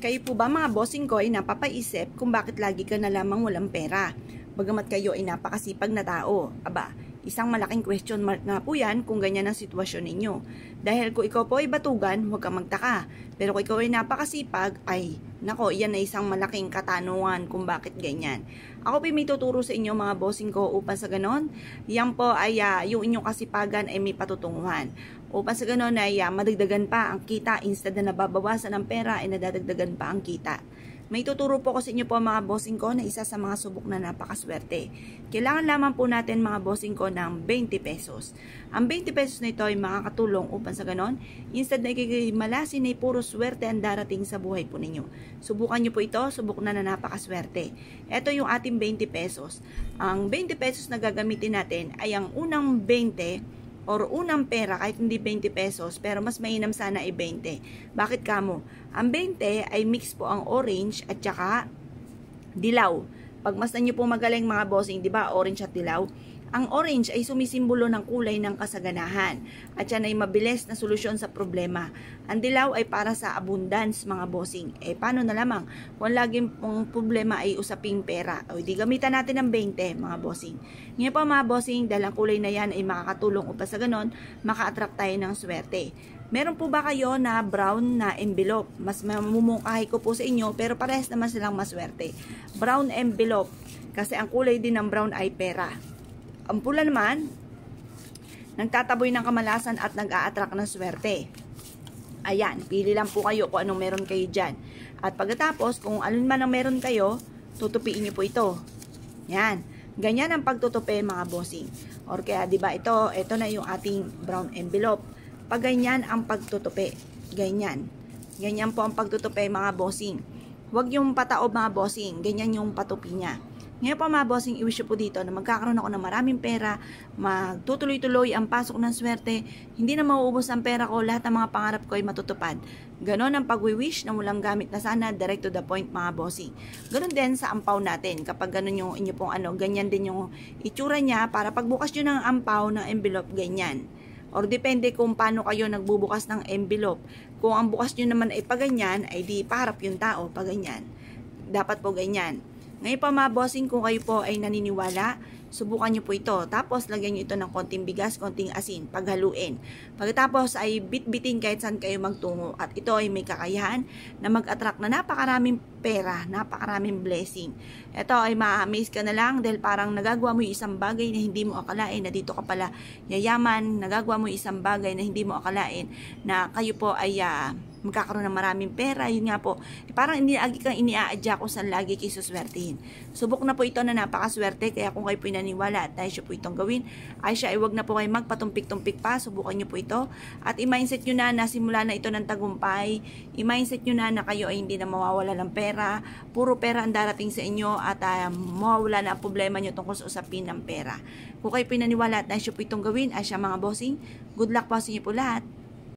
Kayo po ba mga bossing ko ay napapaisip kung bakit lagi ka na lamang walang pera? Bagamat kayo ay napakasipag na tao. Aba, isang malaking question mark nga po yan kung ganyan ang sitwasyon ninyo. Dahil kung ikaw po ay batugan, huwag kang magtaka. Pero kung ikaw ay napakasipag, ay nako, yan ay isang malaking katanungan kung bakit ganyan. Ako po may tuturo sa inyo mga bossing ko upang sa ganon, yan po ay yung inyong kasipagan ay may patutunguhan. Upang sa ganon ay madagdagan pa ang kita, instead na nababawasan ang pera ay nadadagdagan pa ang kita. May tuturo po ko sa inyo po mga bossing ko na isa sa mga subok na napakaswerte. Kailangan lamang po natin mga bossing ko ng 20 pesos. Ang 20 pesos na ito ay makakatulong upang sa ganon, instead na ikikimalasin ay puro swerte ang darating sa buhay po ninyo. Subukan nyo po ito, subok na napakaswerte. Ito yung ating 20 pesos. Ang 20 pesos na gagamitin natin ay ang unang 20 or unang pera, kahit hindi 20 pesos, pero mas mainam sana ay 20. Bakit kamo? Ang 20 ay mix po ang orange at saka dilaw. Pag mas nyo po magaling mga bossing, di ba, orange at dilaw? Ang orange ay sumisimbolo ng kulay ng kasaganahan at yan ay mabilis na solusyon sa problema. Ang dilaw ay para sa abundance mga bossing. Paano na lamang kung laging pong problema ay usaping pera? O di gamitan natin ng 20 mga bossing. Ngayon po mga bossing, dahil ang kulay na yan ay makakatulong upang sa ganon, maka-attract tayo ng swerte. Meron po ba kayo na brown na envelope? Mas mamumungkahi ko po sa inyo pero parehas naman silang maswerte. Brown envelope kasi ang kulay din ng brown ay pera. Ang pula naman, nagtataboy ng kamalasan at nag-a-attract ng swerte. Ayan, pili lang po kayo kung anong meron kayo dyan. At pagkatapos, kung alin man ang meron kayo, tutupiin nyo po ito. Yan. Ganyan ang pagtutupi mga bossing. Or kaya, diba, ito na yung ating brown envelope. Pag ganyan ang pagtutupi. Ganyan. Ganyan po ang pagtutupi mga bossing. Huwag yung pataob mga bossing. Ganyan yung patupi niya. Ngayon po mga bossing, i-wish po dito na magkakaroon ako ng maraming pera, magtutuloy-tuloy ang pasok ng swerte, hindi na mauubos ang pera ko, lahat ng mga pangarap ko ay matutupad. Ganon ang pag-wish na walang gamit na sana, direct to the point mga bossing. Ganon din sa ampaw natin, kapag ganon yung inyo pong ganyan din yung itsura niya, para pagbukas nyo ng ampaw ng envelope, ganyan. Or depende kung paano kayo nagbubukas ng envelope. Kung ang bukas nyo naman ay paganyan, ay di paharap yung tao, paganyan. Dapat po ganyan. Ngayon pa mga bossing, kung kayo po ay naniniwala, subukan nyo po ito. Tapos, lagyan nyo ito ng konting bigas, konting asin, paghaluin. Pagkatapos ay bit-bitin kahit saan kayo magtungo. At ito ay may kakayahan na mag-attract na napakaraming pera, napakaraming blessing. Ito ay ma-amaze ka na lang dahil parang nagagawa mo yung isang bagay na hindi mo akalain na dito ka pala yayaman. Nagagawa mo yung isang bagay na hindi mo akalain na kayo po ay magkakaroon ng maraming pera. Yun nga po, parang iniagi kang iniaadya kung saan lagi kayo suswertihin. Subok na po ito na napakaswerte, kaya kung kayo po naniniwala at tayo po itong gawin, ay siya ay wag na po kayo magpatumpik-tumpik pa, subukan nyo po ito. At i-mindset nyo na simula na ito ng tagumpay, i-mindset nyo na kayo ay hindi na mawawala ng pera, puro pera ang darating sa inyo at mawawala na ang problema nyo tungkol sa usapin ng pera. Kung kayo po naniniwala at tayo po itong gawin, ay siya mga bossing, good luck po sa inyo po lahat.